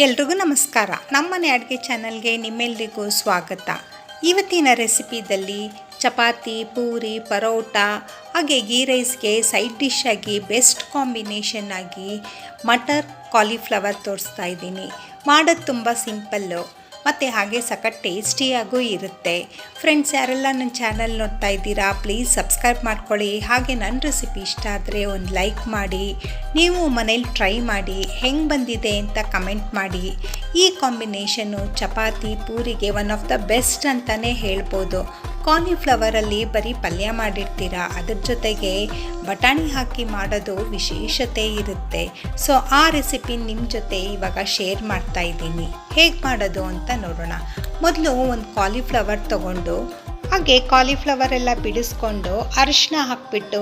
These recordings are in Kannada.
ಎಲ್ರಿಗೂ ನಮಸ್ಕಾರ. ನಮ್ಮನೆ ಅಡುಗೆ ಚಾನಲ್ಗೆ ನಿಮ್ಮೆಲ್ಲರಿಗೂ ಸ್ವಾಗತ. ಇವತ್ತಿನ ರೆಸಿಪಿದಲ್ಲಿ ಚಪಾತಿ, ಪೂರಿ, ಪರೋಟ ಹಾಗೆ ಗೀ ರೈಸ್ಗೆ ಸೈಡ್ ಡಿಶ್ ಆಗಿ ಬೆಸ್ಟ್ ಕಾಂಬಿನೇಷನ್ ಆಗಿ ಮಟರ್ ಕಾಲಿಫ್ಲವರ್ ತೋರಿಸ್ತಾ ಇದ್ದೀನಿ. ಮಾಡೋದು ತುಂಬ ಸಿಂಪಲ್ಲು ಮತ್ತು ಹಾಗೆ ಸಖತ್ ಟೇಸ್ಟಿಯಾಗೂ ಇರುತ್ತೆ. ಫ್ರೆಂಡ್ಸ್, ಯಾರೆಲ್ಲ ನನ್ನ ಚಾನಲ್ ನೋಡ್ತಾ ಇದ್ದೀರಾ, ಪ್ಲೀಸ್ ಸಬ್ಸ್ಕ್ರೈಬ್ ಮಾಡ್ಕೊಳ್ಳಿ. ಹಾಗೆ ನನ್ನ ರೆಸಿಪಿ ಇಷ್ಟ ಆದರೆ ಒಂದು ಲೈಕ್ ಮಾಡಿ. ನೀವು ಮನೇಲಿ ಟ್ರೈ ಮಾಡಿ ಹೆಂಗೆ ಬಂದಿದೆ ಅಂತ ಕಮೆಂಟ್ ಮಾಡಿ. ಈ ಕಾಂಬಿನೇಷನ್ನು ಚಪಾತಿ, ಪೂರಿಗೆ ಒನ್ ಆಫ್ ದ ಬೆಸ್ಟ್ ಅಂತಲೇ ಹೇಳ್ಬೋದು. ಕಾಲಿಫ್ಲವರಲ್ಲಿ ಬರೀ ಪಲ್ಯ ಮಾಡಿರ್ತೀರ, ಅದ್ರ ಜೊತೆಗೆ ಬಟಾಣಿ ಹಾಕಿ ಮಾಡೋದು ವಿಶೇಷತೆ ಇರುತ್ತೆ. ಸೊ ಆ ರೆಸಿಪಿ ನಿಮ್ಮ ಜೊತೆ ಇವಾಗ ಶೇರ್ ಮಾಡ್ತಾ ಇದ್ದೀನಿ. ಹೇಗೆ ಮಾಡೋದು ಅಂತ ನೋಡೋಣ. ಮೊದಲು ಒಂದು ಕಾಲಿಫ್ಲವರ್ ತೊಗೊಂಡು ಹಾಗೆ ಕಾಲಿಫ್ಲವರ್ ಎಲ್ಲ ಬಿಡಿಸ್ಕೊಂಡು ಅರಿಶಿನ ಹಾಕಿಬಿಟ್ಟು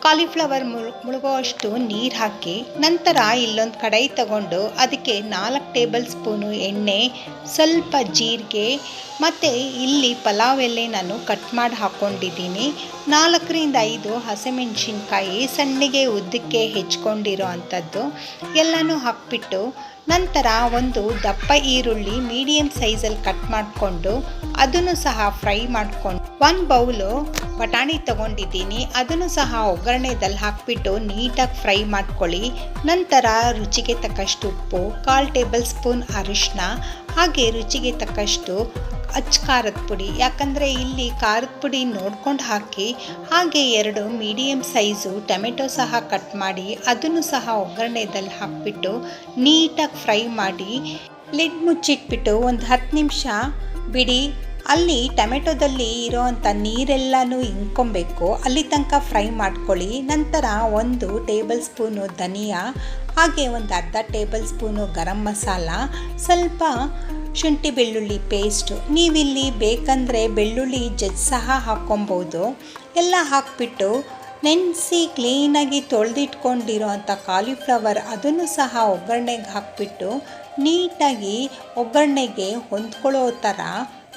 ಕಾಲಿಫ್ಲವರ್ ಮುಳುಗೋವಷ್ಟು ನೀರು ಹಾಕಿ, ನಂತರ ಇಲ್ಲೊಂದು ಕಡಾಯಿ ತಗೊಂಡು ಅದಕ್ಕೆ 4 ಟೇಬಲ್ ಸ್ಪೂನು ಎಣ್ಣೆ, ಸ್ವಲ್ಪ ಜೀರಿಗೆ ಮತ್ತು ಇಲ್ಲಿ ಪಲಾವ್ ಎಲೆ ನಾನು ಕಟ್ ಮಾಡಿ ಹಾಕ್ಕೊಂಡಿದ್ದೀನಿ. 4-5 ಹಸಿಮೆಣಸಿನ್ಕಾಯಿ ಸಣ್ಣಗೆ ಉದ್ದಕ್ಕೆ ಹೆಚ್ಕೊಂಡಿರೋ ಅಂಥದ್ದು ಎಲ್ಲನೂ ಹಾಕ್ಬಿಟ್ಟು, ನಂತರ ಒಂದು ದಪ್ಪ ಈರುಳ್ಳಿ ಮೀಡಿಯಮ್ ಸೈಜಲ್ಲಿ ಕಟ್ ಮಾಡಿಕೊಂಡು ಅದನ್ನು ಸಹ ಫ್ರೈ ಮಾಡಿಕೊಂಡು, 1 ಬೌಲು ಬಟಾಣಿ ತೊಗೊಂಡಿದ್ದೀನಿ, ಅದನ್ನು ಸಹ ಒಗ್ಗರಣೆದಲ್ಲಿ ಹಾಕಿಬಿಟ್ಟು ನೀಟಾಗಿ ಫ್ರೈ ಮಾಡ್ಕೊಳ್ಳಿ. ನಂತರ ರುಚಿಗೆ ತಕ್ಕಷ್ಟು ಉಪ್ಪು, 1/4 ಟೇಬಲ್ ಸ್ಪೂನ್ ಅರಿಶಿನ, ಹಾಗೆ ರುಚಿಗೆ ತಕ್ಕಷ್ಟು ಖಾರದ ಪುಡಿ, ಯಾಕಂದರೆ ಇಲ್ಲಿ ಖಾರದ ಪುಡಿ ನೋಡ್ಕೊಂಡು ಹಾಕಿ. ಹಾಗೆ 2 ಮೀಡಿಯಮ್ ಸೈಜು ಟೊಮೆಟೊ ಸಹ ಕಟ್ ಮಾಡಿ ಅದನ್ನು ಸಹ ಒಗ್ಗರಣೆದಲ್ಲಿ ಹಾಕಿಬಿಟ್ಟು ನೀಟಾಗಿ ಫ್ರೈ ಮಾಡಿ ಲಿಡ್ ಮುಚ್ಚಿಟ್ಬಿಟ್ಟು ಒಂದು 10 ನಿಮಿಷ ಬಿಡಿ. ಅಲ್ಲಿ ಟೊಮೆಟೊದಲ್ಲಿ ಇರೋವಂಥ ನೀರೆಲ್ಲನೂ ಇಂಕೊಬೇಕು, ಅಲ್ಲಿ ತನಕ ಫ್ರೈ ಮಾಡ್ಕೊಳ್ಳಿ. ನಂತರ 1 ಟೇಬಲ್ ಸ್ಪೂನು ಧನಿಯಾ, ಹಾಗೆ ಒಂದು ಅರ್ಧ ಟೇಬಲ್ ಸ್ಪೂನು ಗರಂ ಮಸಾಲ, ಸ್ವಲ್ಪ ಶುಂಠಿ ಬೆಳ್ಳುಳ್ಳಿ ಪೇಸ್ಟು, ನೀವಿಲ್ಲಿ ಬೇಕಂದರೆ ಬೆಳ್ಳುಳ್ಳಿ ಜಜ್ಜಿ ಸಹ ಹಾಕ್ಕೊಬೋದು. ಎಲ್ಲ ಹಾಕಿಬಿಟ್ಟು ನೆನೆಸಿ ಕ್ಲೀನಾಗಿ ತೊಳೆದಿಟ್ಕೊಂಡಿರೋ ಅಂಥ ಕಾಲಿಫ್ಲವರ್ ಅದನ್ನು ಸಹ ಒಗ್ಗರಣೆಗೆ ಹಾಕಿಬಿಟ್ಟು ನೀಟಾಗಿ ಒಗ್ಗರಣೆಗೆ ಹೊಂದ್ಕೊಳ್ಳೋ ಥರ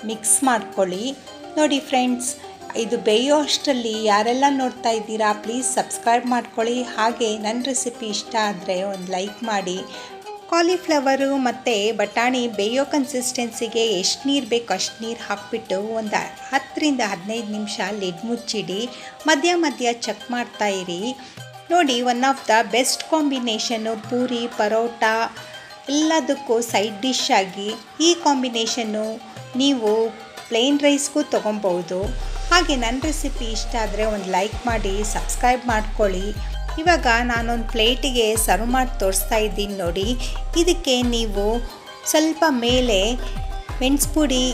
ಮಿಕ್ಸ್ ಮಾಡ್ಕೊಳ್ಳಿ. ನೋಡಿ ಫ್ರೆಂಡ್ಸ್, ಇದು ಬೇಯೋ ಅಷ್ಟರಲ್ಲಿ ಯಾರೆಲ್ಲ ನೋಡ್ತಾ ಇದ್ದೀರಾ ಪ್ಲೀಸ್ ಸಬ್ಸ್ಕ್ರೈಬ್ ಮಾಡ್ಕೊಳ್ಳಿ. ಹಾಗೆ ನನ್ನ ರೆಸಿಪಿ ಇಷ್ಟ ಆದರೆ ಒಂದು ಲೈಕ್ ಮಾಡಿ. ಕಾಲಿಫ್ಲವರು ಮತ್ತು ಬಟಾಣಿ ಬೇಯೋ ಕನ್ಸಿಸ್ಟೆನ್ಸಿಗೆ ಎಷ್ಟು ನೀರು ಬೇಕು ಅಷ್ಟು ನೀರು ಹಾಕಿಬಿಟ್ಟು ಒಂದು 10-15 ನಿಮಿಷ ಲಿಡ್ ಮುಚ್ಚಿಡಿ. ಮಧ್ಯ ಮಧ್ಯ ಚೆಕ್ ಮಾಡ್ತಾಯಿರಿ. ನೋಡಿ, one of the best combination puri, paratha ಎಲ್ಲದಕ್ಕೂ ಸೈಡ್ ಡಿಶ್ ಆಗಿ ಈ ಕಾಂಬಿನೇಷನ್ನು ನೀವು ಪ್ಲೇನ್ ರೈಸ್ಗೂ ತೊಗೊಬೋದು. ಹಾಗೆ ನನ್ನ ರೆಸಿಪಿ ಇಷ್ಟ ಆದರೆ ಒಂದು ಲೈಕ್ ಮಾಡಿ, ಸಬ್ಸ್ಕ್ರೈಬ್ ಮಾಡ್ಕೊಳ್ಳಿ. ಇವಾಗ ನಾನೊಂದು ಪ್ಲೇಟಿಗೆ ಸರ್ವ್ ಮಾಡಿ ತೋರಿಸ್ತಾ ಇದ್ದೀನಿ ನೋಡಿ. ಇದಕ್ಕೆ ನೀವು ಸ್ವಲ್ಪ ಮೇಲೆ ಮೆಣಸು ಪುಡಿ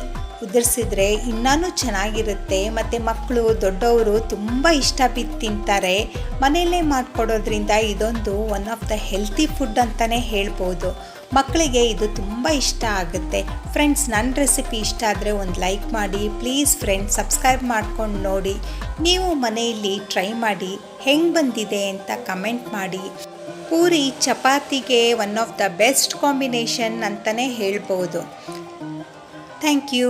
ಉದುರಿಸಿದ್ರೆ ಇನ್ನೂ ಚೆನ್ನಾಗಿರುತ್ತೆ. ಮತ್ತು ಮಕ್ಕಳು ದೊಡ್ಡವರು ತುಂಬ ಇಷ್ಟ ಬಿದ್ದು ತಿಂತಾರೆ. ಮನೆಯಲ್ಲೇ ಮಾಡಿಕೊಡೋದ್ರಿಂದ ಇದೊಂದು one of the healthy food ಅಂತಲೇ ಹೇಳ್ಬೋದು. ಮಕ್ಕಳಿಗೆ ಇದು ತುಂಬ ಇಷ್ಟ ಆಗುತ್ತೆ. ಫ್ರೆಂಡ್ಸ್, ನನ್ನ ರೆಸಿಪಿ ಇಷ್ಟ ಆದರೆ ಒಂದು ಲೈಕ್ ಮಾಡಿ. ಪ್ಲೀಸ್ ಫ್ರೆಂಡ್ಸ್, ಸಬ್ಸ್ಕ್ರೈಬ್ ಮಾಡ್ಕೊಂಡು ನೋಡಿ. ನೀವು ಮನೆಯಲ್ಲಿ ಟ್ರೈ ಮಾಡಿ ಹೆಂಗೆ ಬಂದಿದೆ ಅಂತ ಕಮೆಂಟ್ ಮಾಡಿ. ಪೂರಿ ಚಪಾತಿಗೆ one of the best combination ಅಂತಲೇ ಹೇಳ್ಬೋದು. Thank you.